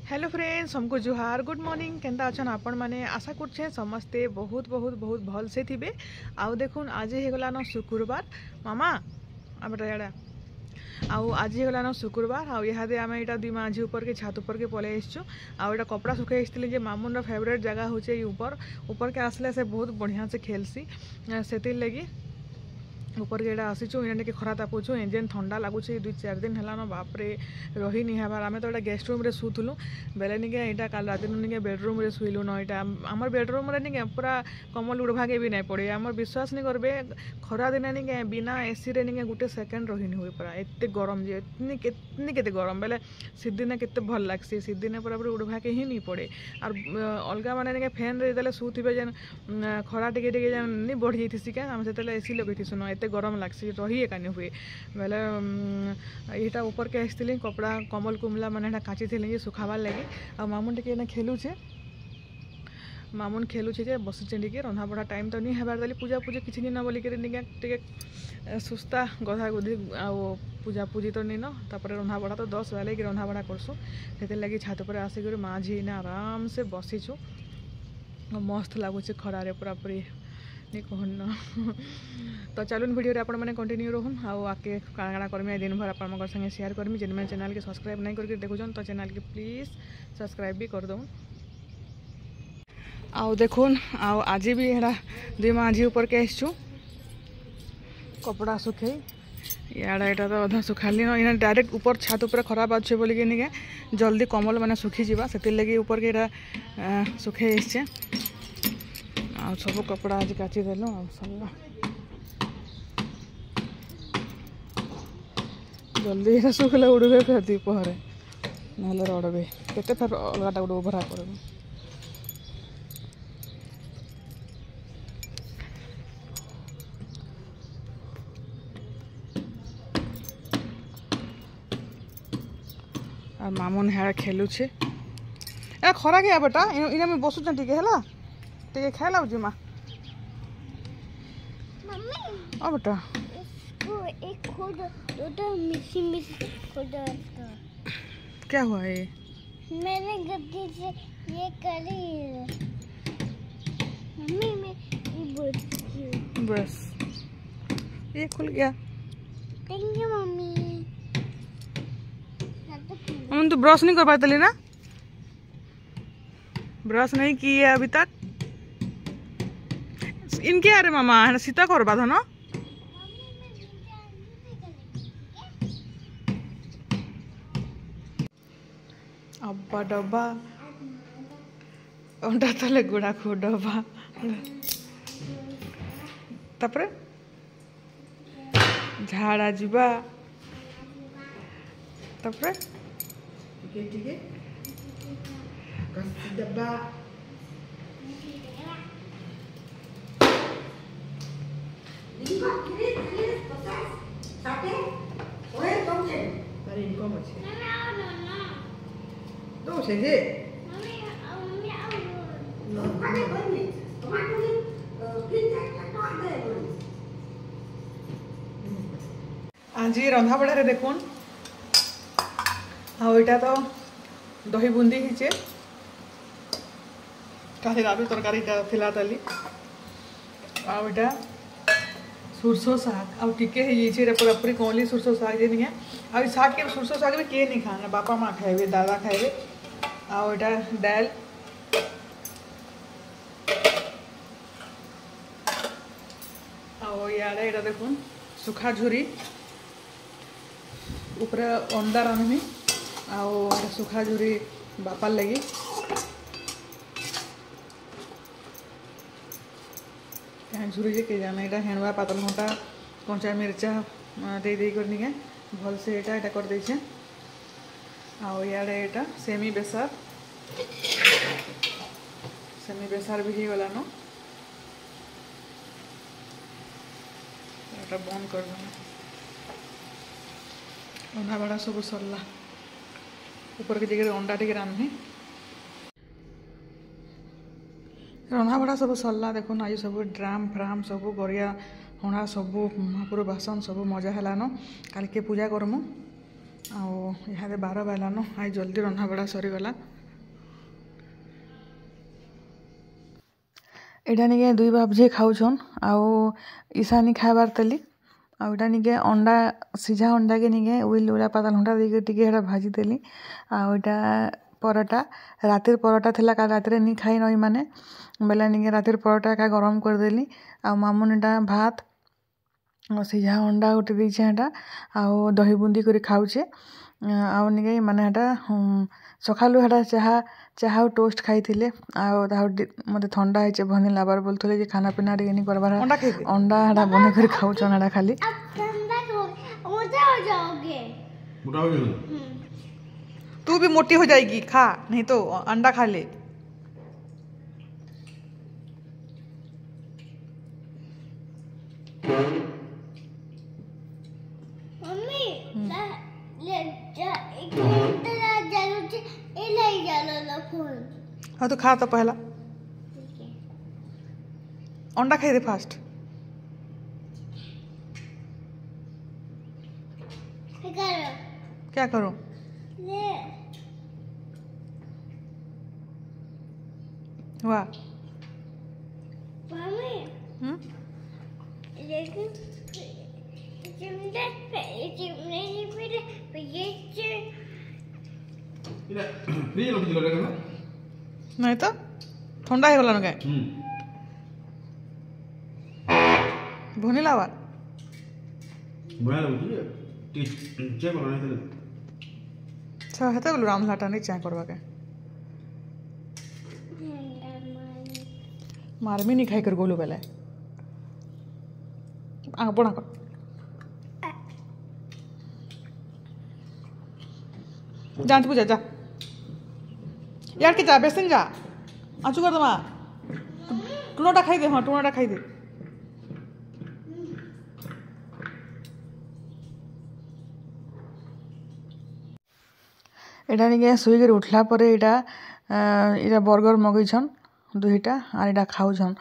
Hello friends, हमको जुहार good morning. Kenta अच्छन आपण माने? आशा करछे समस्ते बहुत बहुत बहुत भल से थिबे। आउ देखुन आज हेगला न शुक्रवार। मामा आ बेटा याडा आउ आज हेगला न शुक्रवार। आउ इहादे आमे एटा दुई माझी ऊपर के छात ऊपर के पले आइछु। आउ एटा कपड़ा सुखे आइछतिले जे मामुन रो फेवरेट जगह होचे ऊपर ऊपर के आसले से बहुत बढ़िया से खेलसी सेतिर लगी ऊपर के आसीचु। इना के खरा तापुछु इंजन ठंडा लगुच दुई चार दिन है बापरे रही नहीं हबार। आम तो गेस्ट रूम रे सुथुलु बेले निके यहाँ काल रात निके बेडरूम रे शुइलु न। यहाँ आमर बेडरूम रे निके पूरा कमल उड़भागे भी नहीं पड़े। आमर विश्वास नहीं करबे खरा दिन निके बिना एसी रे निके गुटे सेकेंड रही नहीं हुए पूरा एत गरम जे इतनी केते गरम बेले सीदिने केते भल लागसी। सीदिने पूरा पूरा उड़भागे ही नहीं पड़े। और अलगा माने निके फैन रे देले सुथिबे जेन खरा टिके टिके जेन नहीं बढ़ जैथिसी के आम से एसी लगैथिसु न एते गरम लागसी रही एकानी हुए बेले यहाँ ऊपर के आसती कपड़ा कमल कुमला मैंने काची थी सुखाबार लगे। आ मामुन टे खेलुचे मामुन खेलुचे जे बसुचे टे रंधा बढ़ा टाइम तो नहीं हबार देली पूजा पूजी किसी दिन बोलिक टे सुस्ता गधा गुधी आउ पूजा पूजी तो नहीं न रंधा बढ़ा तो 10 बजे रंधा बढ़ा करसु से लगी छात पर आसिक माँ झी ने आराम से बसीचु मस्त लगुच खरारे पूरा पूरी नहीं कहन तो चलून वीडियो रे आपण मैंने कंटिन्यू रहून आउ आके काଣା करमी दिन भर आप संगे शेयर करमी जिन मैंने चैनल के सब्सक्राइब नहीं करके देखुन तो चैनल के प्लीज सब्सक्राइब भी कर दऊन। आउ देखुन आउ आज भी एड़ा दुई माझी ऊपर के आसचु कपड़ा सुखे याड़ा एटा तो अधा सुखाली न इना डायरेक्ट ऊपर छात ऊपर खराब अच्छे बोलिके निके जल्दी कमल मैंने सुखी जावा से लगी ऊपर के एटा सुखे आसचे। आ सब कपड़ा आज काची देलु आ सरला जल्दी ये सुखले उड़बे फिर दीपहरे ना रड़बे केते फिर अलगाटा गोटे उभरा करबे। आ मामुन है खेलुछे ए खरा गया बेटा इना में बसुछ टिके हला टे खेला माँ ओ बेटा एक खुद मिसी मिसी खुद क्या हुआ ये? मैंने गलती से ये करी मम्मी मैं ये बोलती बस ये खुल गया। Thank you mummy. हम तो ब्रश नहीं कर पाते ना ब्रश नहीं की है अभी तक इनके अरे मामा है सीता करवा था ना अब्बा डब्बा अंडा तले गुड़ा खो डब्बा तापरे झाड़ा जीवा तापरे डब्बा आज रंधा बड़ा देखुन आईटा तो दही बुंदी हिचे काली राबी तरकारी थिला तली आईटा सुरसो साग आउ टिके है पूरा पूरी कौली सुरसो साग जे नहीं आ साग के सुरसो साग भी किए नहीं खाना बापा माँ खाए दादा खाए आउ एटा दाल आड़े एटा देखुन सुखा झुरी ऊपर अंडा रांधमी आउ सुखा झुरी बापार लगी झुरी जे के जाना यहाँ हेणवा पातल घंटा कंचा मिर्चा दे कर निके भल से यहाँ कर दे आउ इे यहाँ सेमी बेसार भी हो गलान यहाँ बंद कर रंधा बड़ा सब सरला ऊपर के जगह अंडा टे रांधमी रंधा बड़ा सब सरला देखुन आज सब ड्राम फ्राम सब गरिया हणा सब महापुर बासन सब मजा है काल के पूजा करमु इहादे 12 बाजलान आज जल्दी रंधा बड़ा सरीगला एटा निके दुई बाप जे खाऊछन आउ ईशानी खाबार तली आउटा निके अंडा सीझा अंडा के निके उइल उला पातल घंटा देके टिके हेटा भाजी देली आउटा परोटा रातिर परोटा थिला का रातिर नी खाई नई माने बेला निके रातिर परोटा का गरम कर देली आ मामुनीटा भात सीझा अंडा गोटे देछे हेटा आउ दही बुंदी करी खाऊछे आउ निके माने हेटा सखालु हेटा चाहा टोस्ट खाइथिले आउ मते ठंडा हेचे भनी लाबार बोलथले जे खाना पीना रे नी करबार अंडा हेटा बने करी खाऊछन हेटा खाली अब ठंडा मोटा हो जाओगे। मोटा हो जाएगा। तू भी मोटी हो जाएगी खा नहीं तो अंडा खा ले मम्मी ले जा एक तेरा जालू से ए ले जालो लो फोन। हाँ तो खा तो पहला ठीक है अंडा खाई दे फास्ट करो क्या करूं ले वाह मम्मी हम्म लेकिन चिमने फिर ये इला फ्रीज रखि दिलो रे नहीं तो ठंडा हो गला काय भुनी लावा बया लगुची टी चेक करो नहीं अच्छा हेते बोल राम लाटा नहीं चाय करवा के मारमी नहीं खाई कर गोलू बेले आग बना कर जान पूजा जा यार के जा बेसन जा आंचू कर दमा टूनाटा खाई दे हाँ टूनाटा खाई दे एटा निके सुई उठला परे एटा इटा बर्गर मगैछन दुईटा और इटा खाऊछन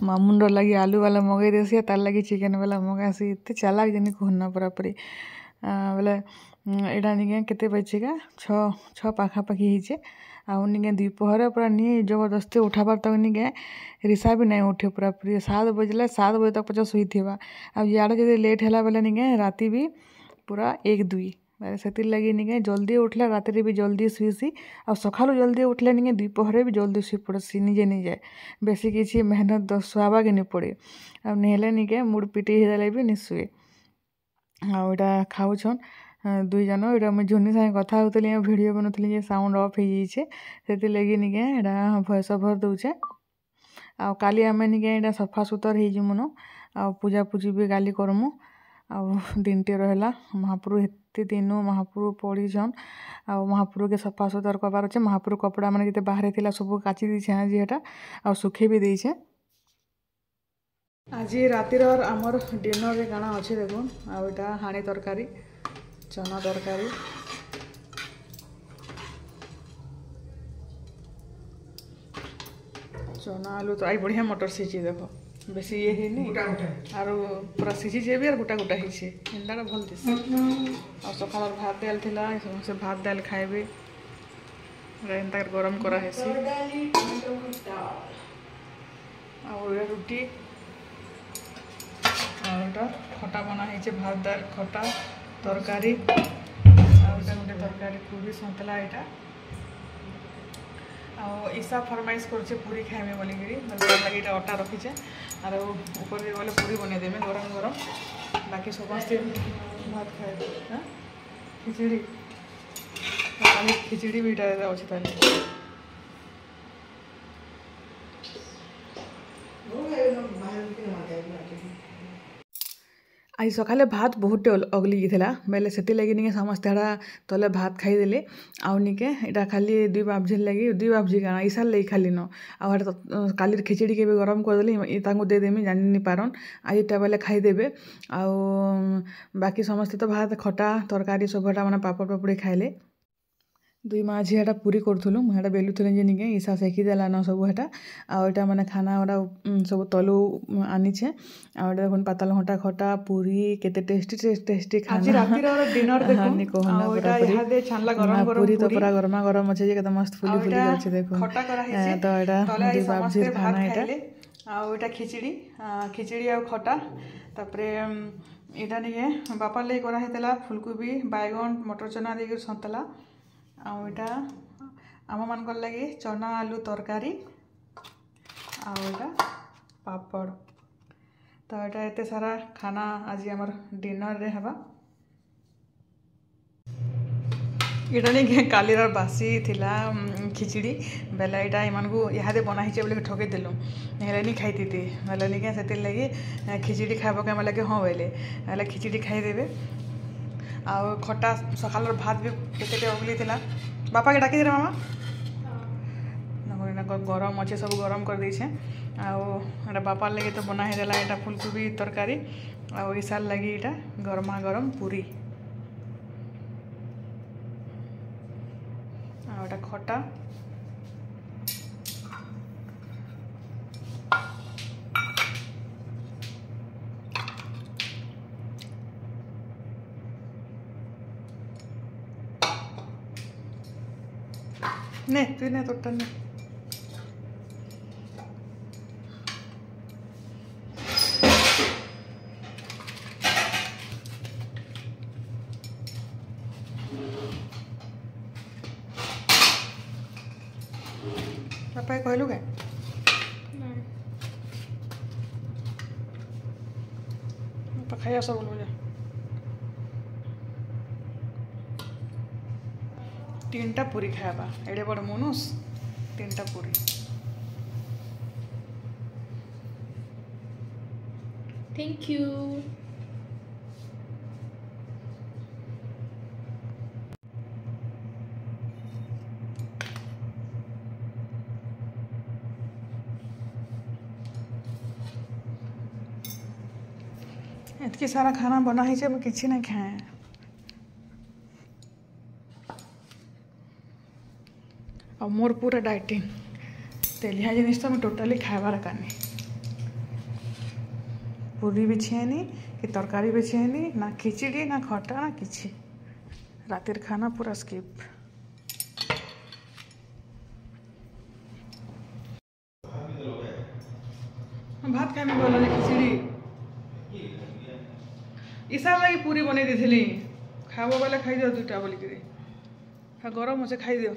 मामुन लगी आलू वाला मगै देसी तार लगी चिकेन वाला मगासी एते चालाक जनी कहना पूरा पूरी बोले एटा निके केते बजे का 6 पाखापाखि हिचे आउ निके दुपहर पूरा नी जबरदस्ती उठाबार तक निके रिसा भी नहीं उठे पूरा पूरी 7 बजले 7 बजे तक पचास हुई थी अब यार जब लेट है बेले निके राति भी पूरा 1-2 से लगे निके जल्दी उठले राति भी जल्दी शुईसी आ सकालू जल्दी उठले निके दुपहर भी जल्दी शुई पड़सी निजे निजे बेसी किसी मेहनत शुआबा के नहीं पड़े अब नहेले निके मुड़ पिटी देले भी नहीं शुए आटा खाऊछन दुई जन यहाँ मुझे झुनी सागे कथा होती भिडियो बनौली साउंड अफ हो जाइए से लगे निके यहाँ भॉइस ओवर दूचे आ काली आम निके यहाँ सफा सुतर हो आ पूजा पूजी भी काली करमु आ दिनटे रहा महाप्रभु एत दिन महाप्रभु पढ़ीछन आ महाप्रभु के सफा सुतर करवार अच्छे महाप्रभु कपड़ा मैंने जिते बाहर थी सब काची दीछे आज एटा आ सुखे भी देछे आज रातिर आमर डिनर रे काना अच्छे देखुन आटा हाणी तरकारी चना तरकारी चना आलू तो आई बढ़िया मटर सीझी देख बेसी ये है आर पूरा सीझी भी और गोटा गोटा ही एंदा भल दिशे और सकाल भात दाल थिला से भात दाल खाइबे एंता गरम करा हेसी और रुटी और खटा बना है भात दाल खटा तरकारी गोटे तरकारी पूरी सतला यहाँ ईसा फरमाइश कर पूरी खाइमे बोलिकी लगे ये अटा रखीचे और ऊपर भी गले पूरी बनईदेमे गरम गरम बाकी समस्ते भात खाए खिचड़ी खिचड़ी भी यहाँ अच्छे ताले आज सकाले भात बहुते अगली थी बेले से लगे निके समस्ते तले भात खाईदे आउ निके यहाँ खाली 2 बाबजी लगे 2 बाबजी का ईसार लगे खाली न आ काली खिचड़ी के भी गरम करदेली देदेमी जानी नहीं पारन आज इटा बेले खाईदेवे आउ बाकी समस्ते तो भात खटा तरकारी सब मैंने पापड़ पापड़ी खाइले दुई माँ झीटा पूरी करूँ मुझे बेलुली जे निके ईशा सेकी देलान सब हेटा आटा मैंने खाना गुड़ा सब तलू आनीचे आटे देखो पाताल घंटा खटा पूरी केते टेस्टी टेस्टी खाना डिनर पूरी तो पूरा गरमा गरम अच्छे जे मस्त फुली फुली अच्छे देखो तो यहाँ बाबजीर खाना यहाँ खिचड़ी खिचड़ी आ खटा तापरे यहाँ नहीं बापा लगे कराला फुलकोबी बैगन मटर चना देकर सन्तला आटा आम मान लगे चना आलू तरकारी आटा पापड़ तो यहाँ एत सारा खाना आज आम डिनर रे हवा इटा नहीं काली बासी थिला खिचड़ी बेला यहाँ एमान को इहादे बनाई बोले ठके देलु नहीं खाई थी बेले नहीं से लगे खिचड़ी खावा के लगे हाँ बोले खिचड़ी खाईदेवे आ खटा सकाल भात भी केते अगली थिला बापा के डाकी दे मामा गरम अच्छे सब गरम कर देछे आ बापा लगे तो बना ही देला यहाँ फुलकोबी तरकारी आ ईशार लगी यहाँ गरमा गरम पूरी आटा खटा ने तू ने तोटा ने पापा कहलु क्या पापा खाई सब बोल जा 3टा पूरी खावा एडे बड़ मनुष 3टा पूरी थैंक यू इतनी सारा खाना बना ही किसी नहीं खाए और मोर पूरा डाइटिंग तेलिया जिनिस तो टोटाली खाबार कानी पूरी भी छेनी कि तरकारी भी छेनी ना खिचड़ी ना खटा ना किसी रातिर खाना पूरा स्किप भात खाए में बोल खिचड़ी ईशा लगी पूरी बन दी खाब बोले खाई दियो 2टा बोलिक गरम अच्छे खाई दियो